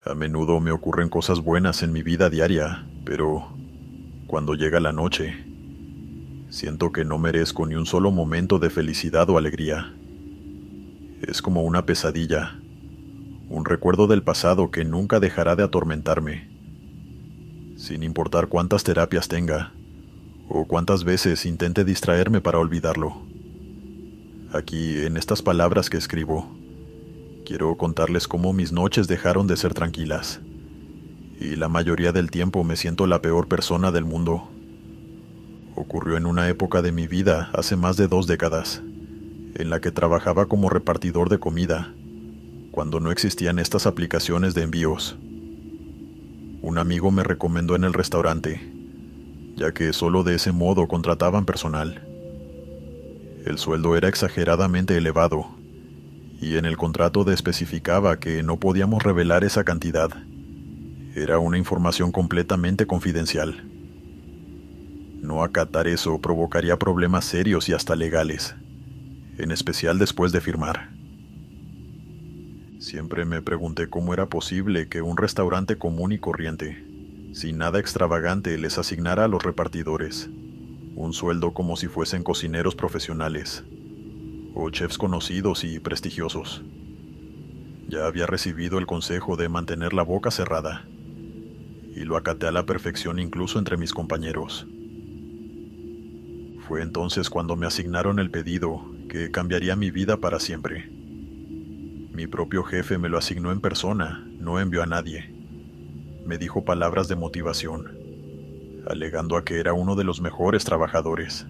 A menudo me ocurren cosas buenas en mi vida diaria, pero cuando llega la noche, siento que no merezco ni un solo momento de felicidad o alegría. Es como una pesadilla, un recuerdo del pasado que nunca dejará de atormentarme, sin importar cuántas terapias tenga o cuántas veces intente distraerme para olvidarlo. Aquí, en estas palabras que escribo, quiero contarles cómo mis noches dejaron de ser tranquilas, y la mayoría del tiempo me siento la peor persona del mundo. Ocurrió en una época de mi vida hace más de 2 décadas, en la que trabajaba como repartidor de comida, cuando no existían estas aplicaciones de envíos. Un amigo me recomendó en el restaurante, ya que solo de ese modo contrataban personal. El sueldo era exageradamente elevado, y en el contrato especificaba que no podíamos revelar esa cantidad. Era una información completamente confidencial. No acatar eso provocaría problemas serios y hasta legales, en especial después de firmar. Siempre me pregunté cómo era posible que un restaurante común y corriente, sin nada extravagante, les asignara a los repartidores un sueldo como si fuesen cocineros profesionales o chefs conocidos y prestigiosos. Ya había recibido el consejo de mantener la boca cerrada, y lo acaté a la perfección incluso entre mis compañeros. Fue entonces cuando me asignaron el pedido que cambiaría mi vida para siempre. Mi propio jefe me lo asignó en persona, no envió a nadie. Me dijo palabras de motivación, alegando a que era uno de los mejores trabajadores.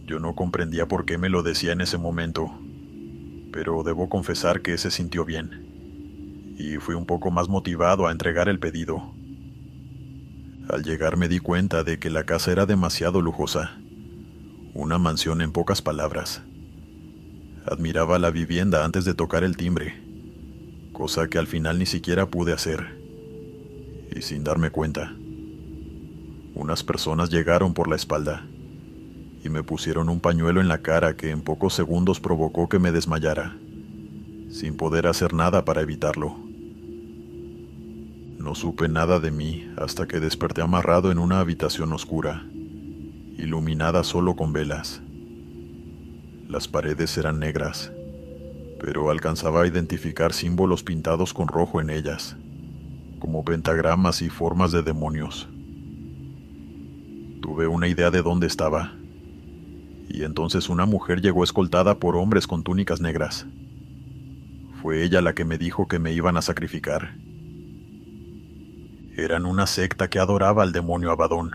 Yo no comprendía por qué me lo decía en ese momento, pero debo confesar que se sintió bien, y fui un poco más motivado a entregar el pedido. Al llegar me di cuenta de que la casa era demasiado lujosa, una mansión en pocas palabras. Admiraba la vivienda antes de tocar el timbre, cosa que al final ni siquiera pude hacer, y sin darme cuenta, unas personas llegaron por la espalda y me pusieron un pañuelo en la cara que en pocos segundos provocó que me desmayara, sin poder hacer nada para evitarlo. No supe nada de mí hasta que desperté amarrado en una habitación oscura, iluminada solo con velas. Las paredes eran negras, pero alcanzaba a identificar símbolos pintados con rojo en ellas, como pentagramas y formas de demonios. Tuve una idea de dónde estaba, y entonces una mujer llegó escoltada por hombres con túnicas negras. Fue ella la que me dijo que me iban a sacrificar. Eran una secta que adoraba al demonio Abadón,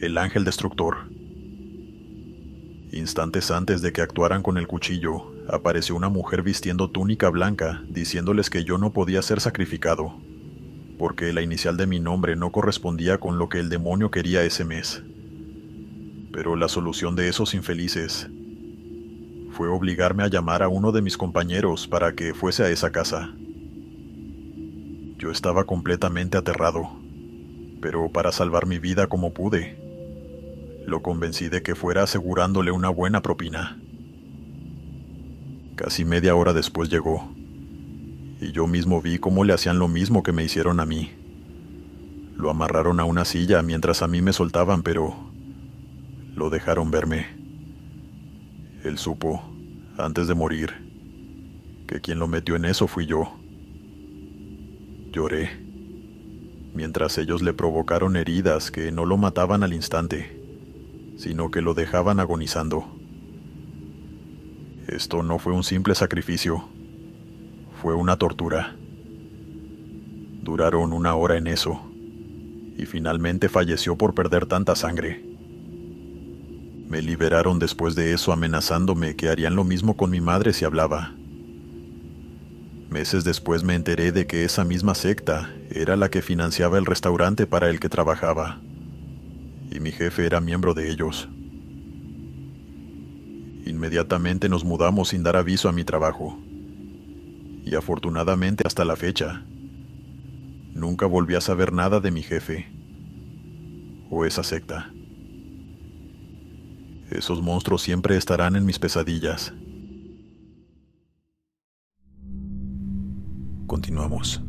el ángel destructor. Instantes antes de que actuaran con el cuchillo, apareció una mujer vistiendo túnica blanca, diciéndoles que yo no podía ser sacrificado, porque la inicial de mi nombre no correspondía con lo que el demonio quería ese mes. Pero la solución de esos infelices fue obligarme a llamar a uno de mis compañeros para que fuese a esa casa. Yo estaba completamente aterrado, pero para salvar mi vida como pude, lo convencí de que fuera asegurándole una buena propina. Casi media hora después llegó, y yo mismo vi cómo le hacían lo mismo que me hicieron a mí. Lo amarraron a una silla mientras a mí me soltaban, pero lo dejaron verme. Él supo, antes de morir, que quien lo metió en eso fui yo. Lloré, mientras ellos le provocaron heridas que no lo mataban al instante, sino que lo dejaban agonizando. Esto no fue un simple sacrificio, fue una tortura. Duraron 1 hora en eso, y finalmente falleció por perder tanta sangre. Me liberaron después de eso amenazándome que harían lo mismo con mi madre si hablaba. Meses después me enteré de que esa misma secta era la que financiaba el restaurante para el que trabajaba, y mi jefe era miembro de ellos. Inmediatamente nos mudamos sin dar aviso a mi trabajo, y afortunadamente hasta la fecha, nunca volví a saber nada de mi jefe, o esa secta. Esos monstruos siempre estarán en mis pesadillas. Continuamos.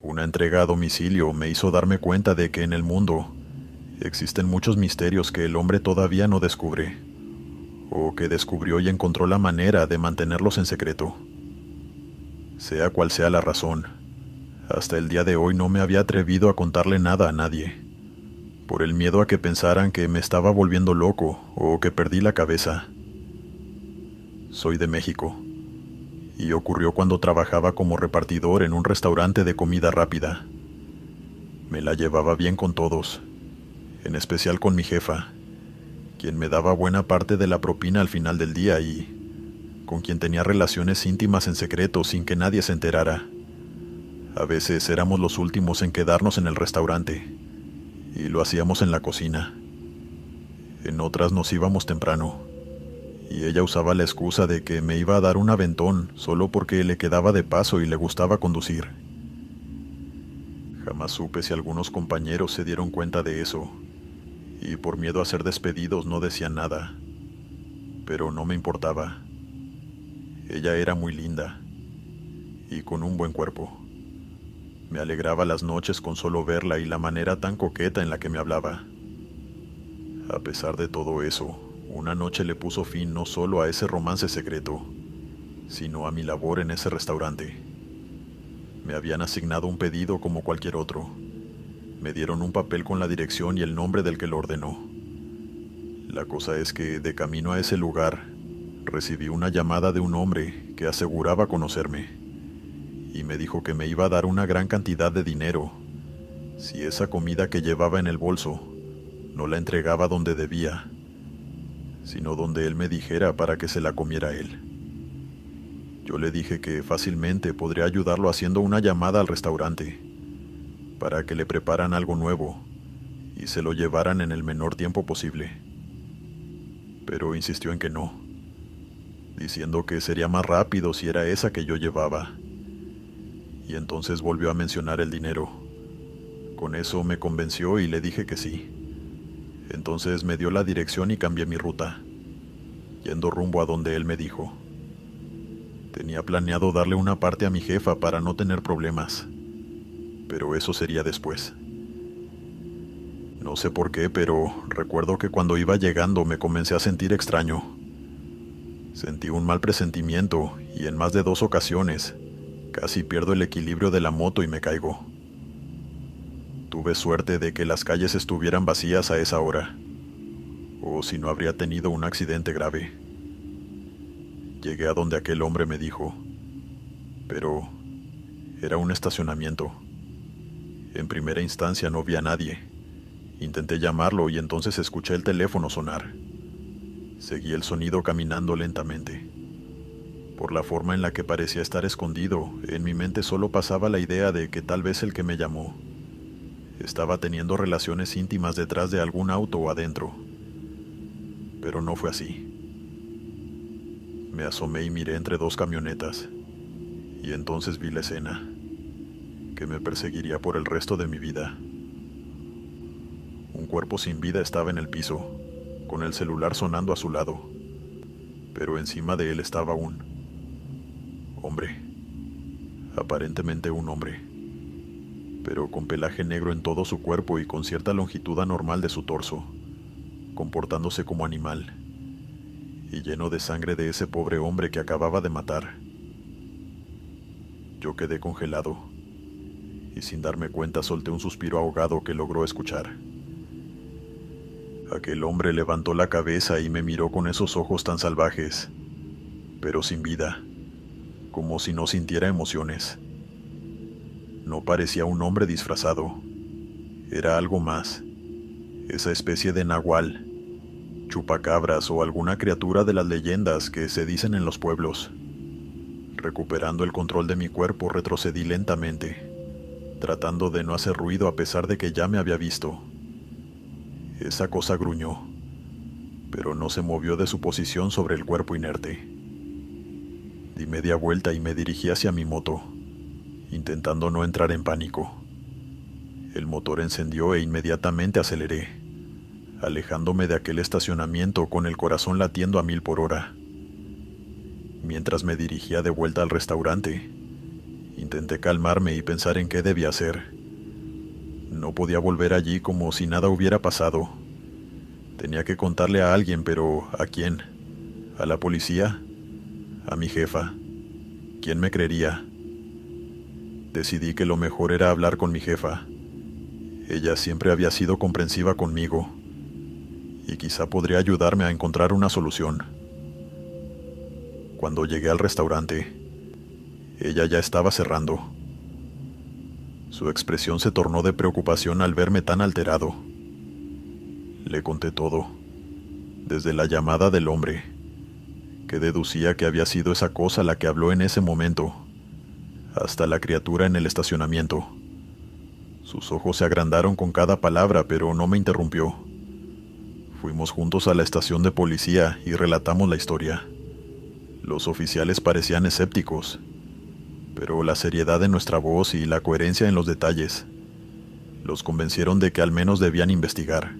Una entrega a domicilio me hizo darme cuenta de que en el mundo existen muchos misterios que el hombre todavía no descubre, o que descubrió y encontró la manera de mantenerlos en secreto. Sea cual sea la razón, hasta el día de hoy no me había atrevido a contarle nada a nadie, por el miedo a que pensaran que me estaba volviendo loco o que perdí la cabeza. Soy de México, y ocurrió cuando trabajaba como repartidor en un restaurante de comida rápida. Me la llevaba bien con todos, en especial con mi jefa, quien me daba buena parte de la propina al final del día y con quien tenía relaciones íntimas en secreto sin que nadie se enterara. A veces éramos los últimos en quedarnos en el restaurante, y lo hacíamos en la cocina. En otras nos íbamos temprano, y ella usaba la excusa de que me iba a dar un aventón solo porque le quedaba de paso y le gustaba conducir. Jamás supe si algunos compañeros se dieron cuenta de eso, y por miedo a ser despedidos no decían nada, pero no me importaba. Ella era muy linda, y con un buen cuerpo. Me alegraba las noches con solo verla y la manera tan coqueta en la que me hablaba. A pesar de todo eso, una noche le puso fin no solo a ese romance secreto, sino a mi labor en ese restaurante. Me habían asignado un pedido como cualquier otro. Me dieron un papel con la dirección y el nombre del que lo ordenó. La cosa es que, de camino a ese lugar, recibí una llamada de un hombre que aseguraba conocerme, y me dijo que me iba a dar una gran cantidad de dinero si esa comida que llevaba en el bolso no la entregaba donde debía, sino donde él me dijera para que se la comiera él. Yo le dije que fácilmente podría ayudarlo haciendo una llamada al restaurante para que le preparan algo nuevo y se lo llevaran en el menor tiempo posible. Pero insistió en que no, diciendo que sería más rápido si era esa que yo llevaba. Y entonces volvió a mencionar el dinero. Con eso me convenció y le dije que sí. Entonces me dio la dirección y cambié mi ruta, yendo rumbo a donde él me dijo. Tenía planeado darle una parte a mi jefa para no tener problemas, pero eso sería después. No sé por qué, pero recuerdo que cuando iba llegando me comencé a sentir extraño. Sentí un mal presentimiento y en más de 2 ocasiones casi pierdo el equilibrio de la moto y me caigo. Tuve suerte de que las calles estuvieran vacías a esa hora, o si no habría tenido un accidente grave. Llegué a donde aquel hombre me dijo, pero era un estacionamiento. En primera instancia no vi a nadie. Intenté llamarlo y entonces escuché el teléfono sonar. Seguí el sonido caminando lentamente. Por la forma en la que parecía estar escondido, en mi mente solo pasaba la idea de que tal vez el que me llamó estaba teniendo relaciones íntimas detrás de algún auto o adentro. Pero no fue así. Me asomé y miré entre 2 camionetas, y entonces vi la escena, que me perseguiría por el resto de mi vida. Un cuerpo sin vida estaba en el piso, con el celular sonando a su lado, pero encima de él estaba un hombre, aparentemente un hombre, pero con pelaje negro en todo su cuerpo y con cierta longitud anormal de su torso, comportándose como animal, y lleno de sangre de ese pobre hombre que acababa de matar. Yo quedé congelado, y sin darme cuenta solté un suspiro ahogado que logró escuchar. Aquel hombre levantó la cabeza y me miró con esos ojos tan salvajes, pero sin vida, como si no sintiera emociones. No parecía un hombre disfrazado, era algo más, esa especie de nahual, chupacabras o alguna criatura de las leyendas que se dicen en los pueblos. Recuperando el control de mi cuerpo, retrocedí lentamente, tratando de no hacer ruido a pesar de que ya me había visto. Esa cosa gruñó, pero no se movió de su posición sobre el cuerpo inerte. Di media vuelta y me dirigí hacia mi moto, intentando no entrar en pánico. El motor encendió e inmediatamente aceleré, alejándome de aquel estacionamiento con el corazón latiendo a 1000 por hora. Mientras me dirigía de vuelta al restaurante, Intenté calmarme y pensar en qué debía hacer. No podía volver allí como si nada hubiera pasado. Tenía que contarle a alguien, pero ¿a quién? ¿A la policía? ¿A mi jefa? ¿Quién me creería? Decidí que lo mejor era hablar con mi jefa. Ella siempre había sido comprensiva conmigo y quizá podría ayudarme a encontrar una solución. Cuando llegué al restaurante, ella ya estaba cerrando. Su expresión se tornó de preocupación al verme tan alterado. Le conté todo, desde la llamada del hombre, que deducía que había sido esa cosa la que habló en ese momento, hasta la criatura en el estacionamiento. Sus ojos se agrandaron con cada palabra, pero no me interrumpió. Fuimos juntos a la estación de policía y relatamos la historia. Los oficiales parecían escépticos, pero la seriedad de nuestra voz y la coherencia en los detalles los convencieron de que al menos debían investigar.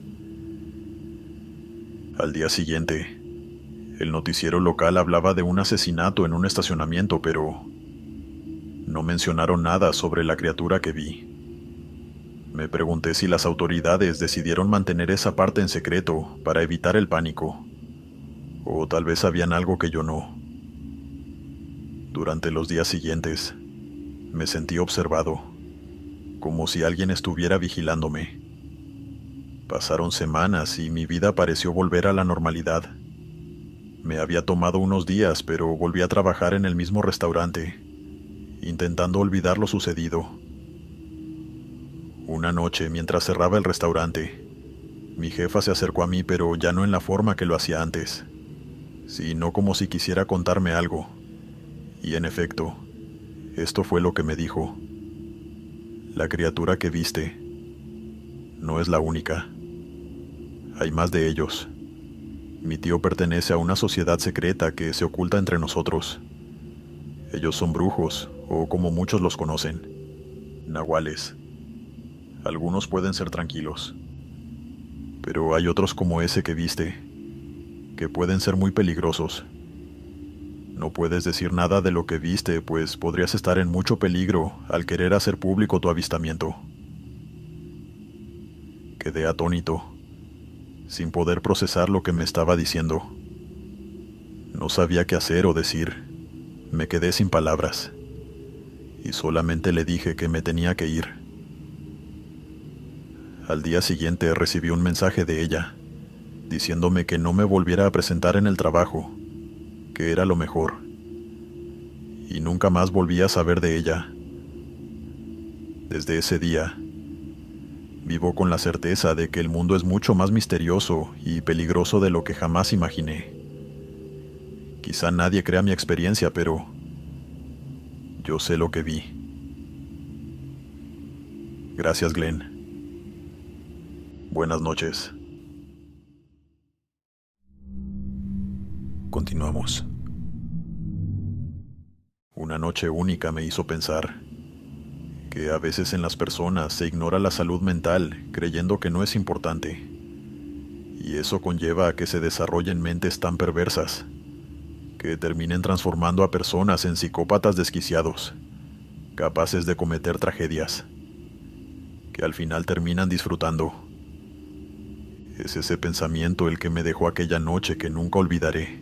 Al día siguiente, el noticiero local hablaba de un asesinato en un estacionamiento, pero no mencionaron nada sobre la criatura que vi. Me pregunté si las autoridades decidieron mantener esa parte en secreto para evitar el pánico, o tal vez sabían algo que yo no. Durante los días siguientes, me sentí observado, como si alguien estuviera vigilándome. Pasaron semanas y mi vida pareció volver a la normalidad. Me había tomado unos días, pero volví a trabajar en el mismo restaurante, intentando olvidar lo sucedido. Una noche, mientras cerraba el restaurante, mi jefa se acercó a mí, pero ya no en la forma que lo hacía antes, sino como si quisiera contarme algo. Y en efecto, esto fue lo que me dijo. La criatura que viste no es la única. Hay más de ellos. Mi tío pertenece a una sociedad secreta que se oculta entre nosotros. Ellos son brujos, o como muchos los conocen, nahuales. Algunos pueden ser tranquilos, pero hay otros como ese que viste, que pueden ser muy peligrosos. No puedes decir nada de lo que viste, pues podrías estar en mucho peligro al querer hacer público tu avistamiento. Quedé atónito, sin poder procesar lo que me estaba diciendo. No sabía qué hacer o decir. Me quedé sin palabras, y solamente le dije que me tenía que ir. Al día siguiente recibí un mensaje de ella, diciéndome que no me volviera a presentar en el trabajo, que era lo mejor. Y nunca más volví a saber de ella. Desde ese día, vivo con la certeza de que el mundo es mucho más misterioso y peligroso de lo que jamás imaginé. Quizá nadie crea mi experiencia, pero yo sé lo que vi. Gracias, Glenn. Buenas noches. Continuamos. Una noche única me hizo pensar que a veces en las personas se ignora la salud mental creyendo que no es importante, y eso conlleva a que se desarrollen mentes tan perversas que terminen transformando a personas en psicópatas desquiciados, capaces de cometer tragedias, que al final terminan disfrutando. Es ese pensamiento el que me dejó aquella noche que nunca olvidaré.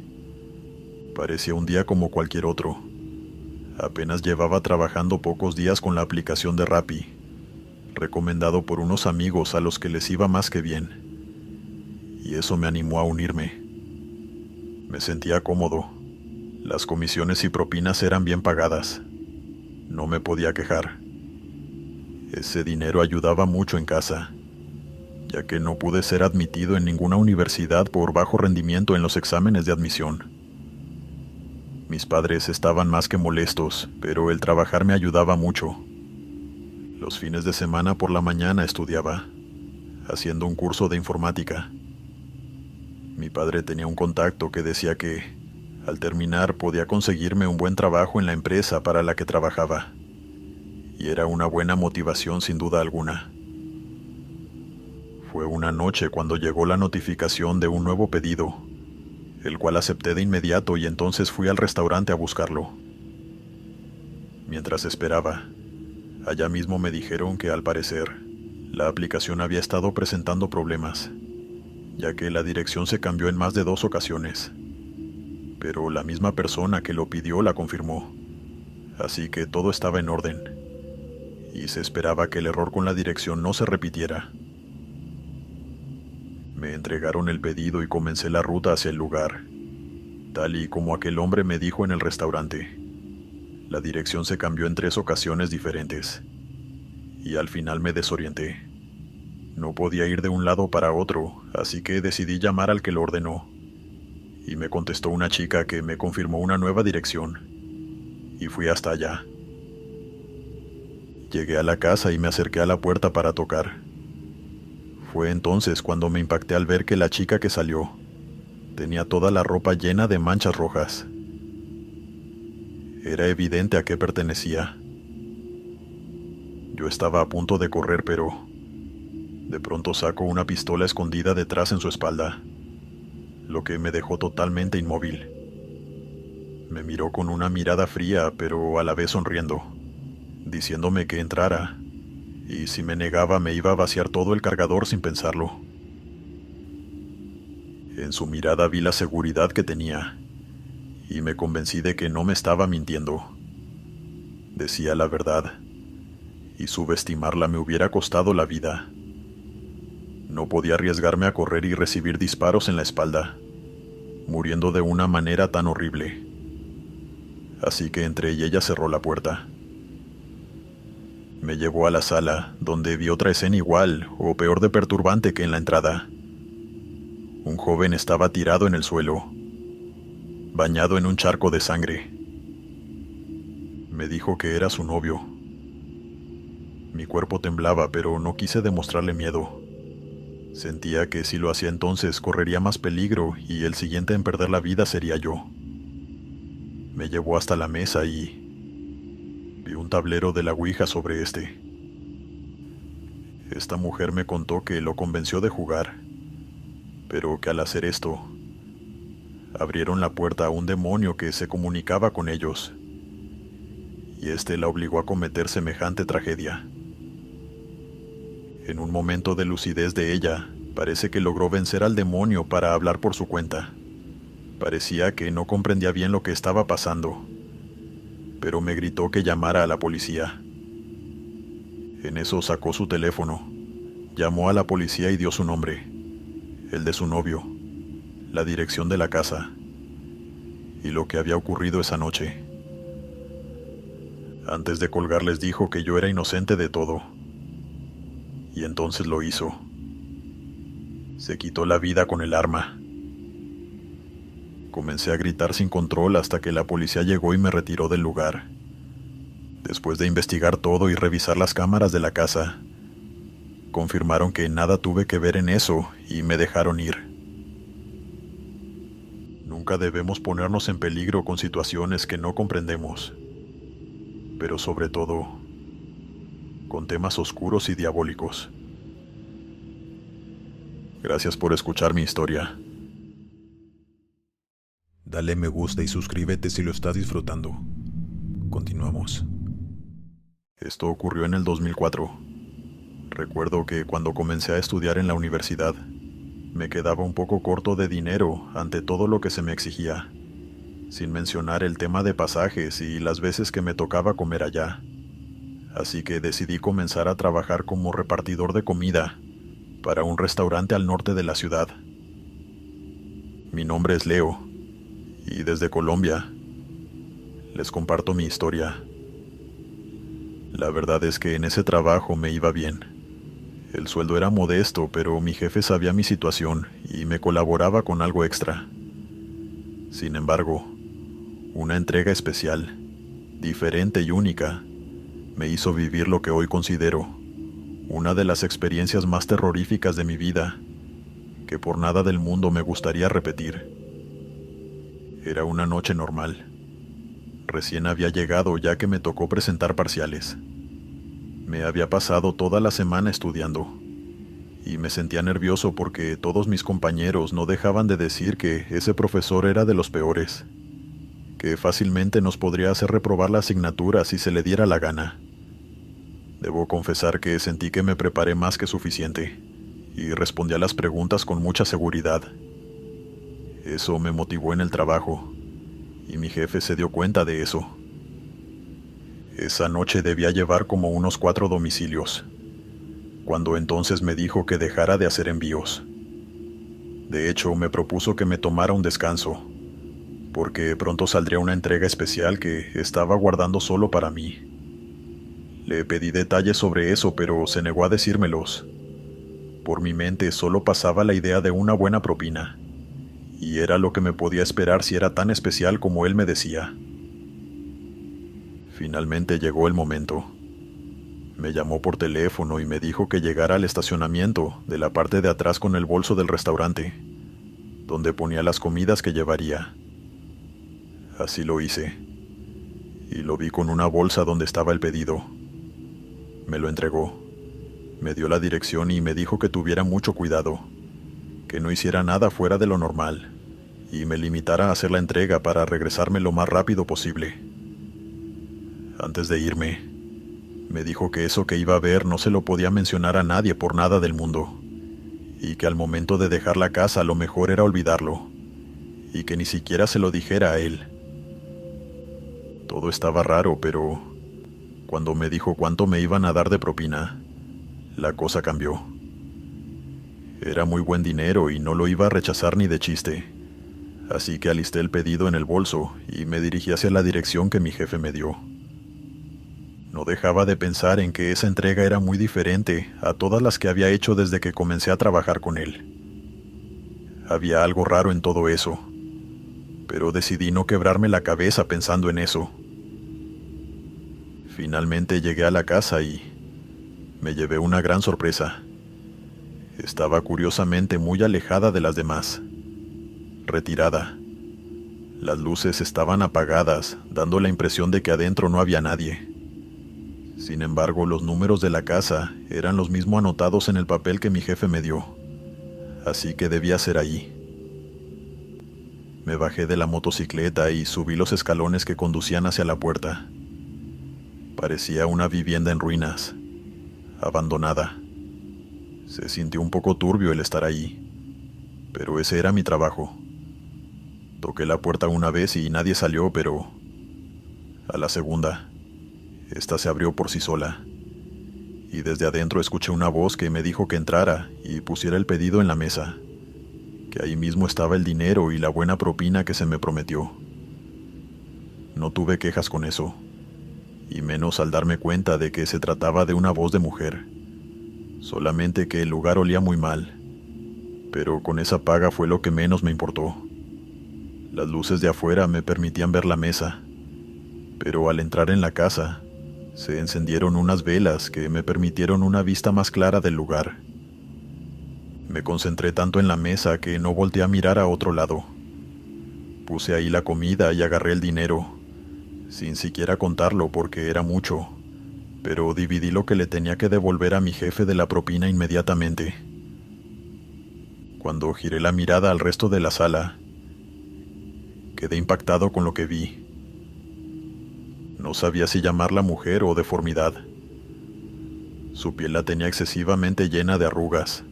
Parecía un día como cualquier otro. Apenas llevaba trabajando pocos días con la aplicación de Rappi, recomendado por unos amigos a los que les iba más que bien. Y eso me animó a unirme. Me sentía cómodo. Las comisiones y propinas eran bien pagadas. No me podía quejar. Ese dinero ayudaba mucho en casa, ya que no pude ser admitido en ninguna universidad por bajo rendimiento en los exámenes de admisión. Mis padres estaban más que molestos, pero el trabajar me ayudaba mucho. Los fines de semana por la mañana estudiaba, haciendo un curso de informática. Mi padre tenía un contacto que decía que, al terminar, podía conseguirme un buen trabajo en la empresa para la que trabajaba. Y era una buena motivación sin duda alguna. Fue una noche cuando llegó la notificación de un nuevo pedido, el cual acepté de inmediato y entonces fui al restaurante a buscarlo. Mientras esperaba, allá mismo me dijeron que al parecer, la aplicación había estado presentando problemas, ya que la dirección se cambió en más de 2 ocasiones. Pero la misma persona que lo pidió la confirmó, así que todo estaba en orden, y se esperaba que el error con la dirección no se repitiera. Me entregaron el pedido y comencé la ruta hacia el lugar, tal y como aquel hombre me dijo en el restaurante. La dirección se cambió en 3 ocasiones diferentes, y al final me desorienté. No podía ir de un lado para otro, así que decidí llamar al que lo ordenó, y me contestó una chica que me confirmó una nueva dirección, y fui hasta allá. Llegué a la casa y me acerqué a la puerta para tocar. Fue entonces cuando me impacté al ver que la chica que salió tenía toda la ropa llena de manchas rojas. Era evidente a qué pertenecía. Yo estaba a punto de correr, pero de pronto sacó una pistola escondida detrás en su espalda, lo que me dejó totalmente inmóvil. Me miró con una mirada fría, pero a la vez sonriendo, diciéndome que entrara, y si me negaba me iba a vaciar todo el cargador sin pensarlo. En su mirada vi la seguridad que tenía, y me convencí de que no me estaba mintiendo. Decía la verdad, y subestimarla me hubiera costado la vida. No podía arriesgarme a correr y recibir disparos en la espalda, muriendo de una manera tan horrible. Así que entré y ella cerró la puerta. Me llevó a la sala, donde vi otra escena igual, o peor de perturbante que en la entrada. Un joven estaba tirado en el suelo, bañado en un charco de sangre. Me dijo que era su novio. Mi cuerpo temblaba, pero no quise demostrarle miedo. Sentía que si lo hacía entonces correría más peligro y el siguiente en perder la vida sería yo. Me llevó hasta la mesa y vi un tablero de la Ouija sobre este. Esta mujer me contó que lo convenció de jugar, pero que al hacer esto, abrieron la puerta a un demonio que se comunicaba con ellos, y este la obligó a cometer semejante tragedia. En un momento de lucidez de ella, parece que logró vencer al demonio para hablar por su cuenta. Parecía que no comprendía bien lo que estaba pasando, pero me gritó que llamara a la policía. En eso sacó su teléfono, llamó a la policía y dio su nombre, el de su novio, la dirección de la casa y lo que había ocurrido esa noche. Antes de colgar les dijo que yo era inocente de todo, y entonces lo hizo. Se quitó la vida con el arma. Comencé a gritar sin control hasta que la policía llegó y me retiró del lugar. Después de investigar todo y revisar las cámaras de la casa, confirmaron que nada tuve que ver en eso y me dejaron ir. Nunca debemos ponernos en peligro con situaciones que no comprendemos, pero sobre todo, con temas oscuros y diabólicos. Gracias por escuchar mi historia. Dale me gusta y suscríbete si lo estás disfrutando. Continuamos. Esto ocurrió en el 2004. Recuerdo que cuando comencé a estudiar en la universidad, me quedaba un poco corto de dinero ante todo lo que se me exigía, sin mencionar el tema de pasajes y las veces que me tocaba comer allá. Así que decidí comenzar a trabajar como repartidor de comida para un restaurante al norte de la ciudad. Mi nombre es Leo, y desde Colombia les comparto mi historia. La verdad es que en ese trabajo me iba bien. El sueldo era modesto, pero mi jefe sabía mi situación y me colaboraba con algo extra. Sin embargo, una entrega especial, diferente y única, me hizo vivir lo que hoy considero una de las experiencias más terroríficas de mi vida, que por nada del mundo me gustaría repetir. Era una noche normal. Recién había llegado ya que me tocó presentar parciales. Me había pasado toda la semana estudiando, y me sentía nervioso porque todos mis compañeros no dejaban de decir que ese profesor era de los peores, que fácilmente nos podría hacer reprobar la asignatura si se le diera la gana. Debo confesar que sentí que me preparé más que suficiente, y respondí a las preguntas con mucha seguridad. Eso me motivó en el trabajo, y mi jefe se dio cuenta de eso. Esa noche debía llevar como unos 4 domicilios, cuando entonces me dijo que dejara de hacer envíos. De hecho, me propuso que me tomara un descanso, porque pronto saldría una entrega especial que estaba guardando solo para mí. Le pedí detalles sobre eso, pero se negó a decírmelos. Por mi mente solo pasaba la idea de una buena propina, y era lo que me podía esperar si era tan especial como él me decía. Finalmente llegó el momento. Me llamó por teléfono y me dijo que llegara al estacionamiento de la parte de atrás con el bolso del restaurante, donde ponía las comidas que llevaría. Así lo hice, y lo vi con una bolsa donde estaba el pedido. Me lo entregó, me dio la dirección y me dijo que tuviera mucho cuidado, que no hiciera nada fuera de lo normal, y me limitara a hacer la entrega para regresarme lo más rápido posible. Antes de irme, me dijo que eso que iba a ver no se lo podía mencionar a nadie por nada del mundo, y que al momento de dejar la casa lo mejor era olvidarlo, y que ni siquiera se lo dijera a él. Todo estaba raro, pero cuando me dijo cuánto me iban a dar de propina, la cosa cambió. Era muy buen dinero y no lo iba a rechazar ni de chiste, así que alisté el pedido en el bolso y me dirigí hacia la dirección que mi jefe me dio. No dejaba de pensar en que esa entrega era muy diferente a todas las que había hecho desde que comencé a trabajar con él. Había algo raro en todo eso, pero decidí no quebrarme la cabeza pensando en eso. Finalmente llegué a la casa y me llevé una gran sorpresa. Estaba curiosamente muy alejada de las demás, retirada. Las luces estaban apagadas, dando la impresión de que adentro no había nadie. Sin embargo, los números de la casa eran los mismos anotados en el papel que mi jefe me dio, así que debía ser allí. Me bajé de la motocicleta y subí los escalones que conducían hacia la puerta. Parecía una vivienda en ruinas, abandonada. Se sintió un poco turbio el estar ahí, pero ese era mi trabajo. Toqué la puerta una vez y nadie salió, pero a la segunda, esta se abrió por sí sola, y desde adentro escuché una voz que me dijo que entrara y pusiera el pedido en la mesa, que ahí mismo estaba el dinero y la buena propina que se me prometió. No tuve quejas con eso, y menos al darme cuenta de que se trataba de una voz de mujer, solamente que el lugar olía muy mal, pero con esa paga fue lo que menos me importó. Las luces de afuera me permitían ver la mesa, pero al entrar en la casa, se encendieron unas velas que me permitieron una vista más clara del lugar. Me concentré tanto en la mesa que no volteé a mirar a otro lado. Puse ahí la comida y agarré el dinero, sin siquiera contarlo porque era mucho, pero dividí lo que le tenía que devolver a mi jefe de la propina inmediatamente. Cuando giré la mirada al resto de la sala, quedé impactado con lo que vi. No sabía si llamarla mujer o deformidad. Su piel la tenía excesivamente llena de arrugas,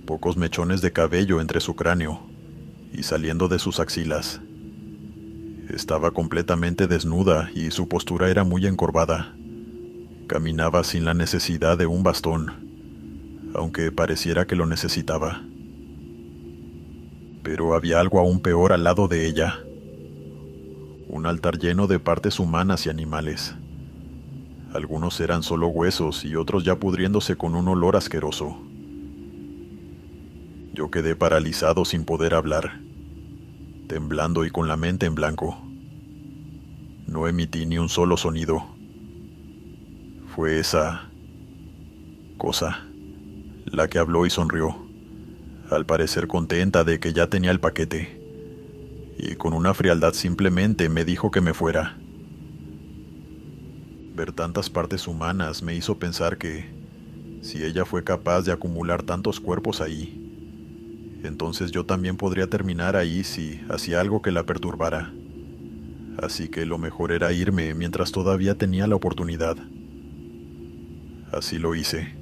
pocos mechones de cabello entre su cráneo y saliendo de sus axilas. Estaba completamente desnuda y su postura era muy encorvada. Caminaba sin la necesidad de un bastón, aunque pareciera que lo necesitaba. Pero había algo aún peor al lado de ella. Un altar lleno de partes humanas y animales. Algunos eran solo huesos y otros ya pudriéndose con un olor asqueroso. Yo quedé paralizado sin poder hablar, temblando y con la mente en blanco. No emití ni un solo sonido. Fue esa cosa la que habló y sonrió, al parecer contenta de que ya tenía el paquete, y con una frialdad simplemente me dijo que me fuera. Ver tantas partes humanas me hizo pensar que, si ella fue capaz de acumular tantos cuerpos ahí, entonces yo también podría terminar ahí si hacía algo que la perturbara, así que lo mejor era irme mientras todavía tenía la oportunidad. Así lo hice,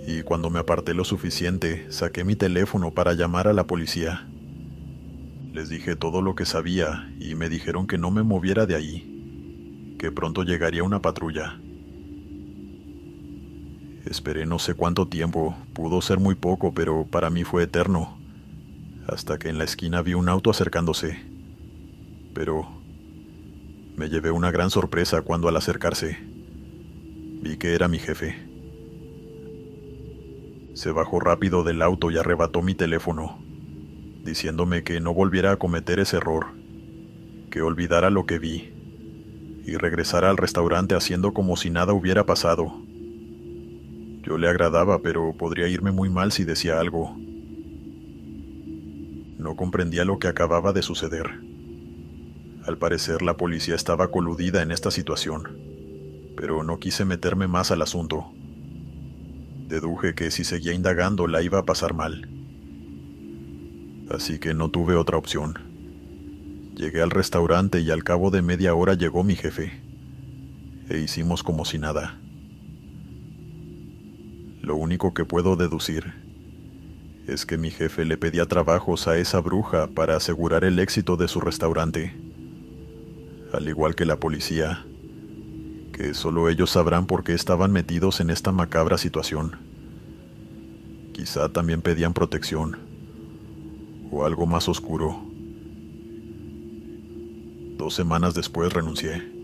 y cuando me aparté lo suficiente, saqué mi teléfono para llamar a la policía. Les dije todo lo que sabía y me dijeron que no me moviera de ahí, que pronto llegaría una patrulla. Esperé no sé cuánto tiempo, pudo ser muy poco, pero para mí fue eterno, hasta que en la esquina vi un auto acercándose. Pero me llevé una gran sorpresa cuando al acercarse, vi que era mi jefe. Se bajó rápido del auto y arrebató mi teléfono, diciéndome que no volviera a cometer ese error, que olvidara lo que vi, y regresara al restaurante haciendo como si nada hubiera pasado. Yo le agradaba, pero podría irme muy mal si decía algo. No comprendía lo que acababa de suceder. Al parecer la policía estaba coludida en esta situación, pero no quise meterme más al asunto. Deduje que si seguía indagando la iba a pasar mal. Así que no tuve otra opción. Llegué al restaurante y al cabo de media hora llegó mi jefe, e hicimos como si nada. Lo único que puedo deducir es que mi jefe le pedía trabajos a esa bruja para asegurar el éxito de su restaurante, al igual que la policía, que solo ellos sabrán por qué estaban metidos en esta macabra situación. Quizá también pedían protección, o algo más oscuro. 2 semanas después renuncié.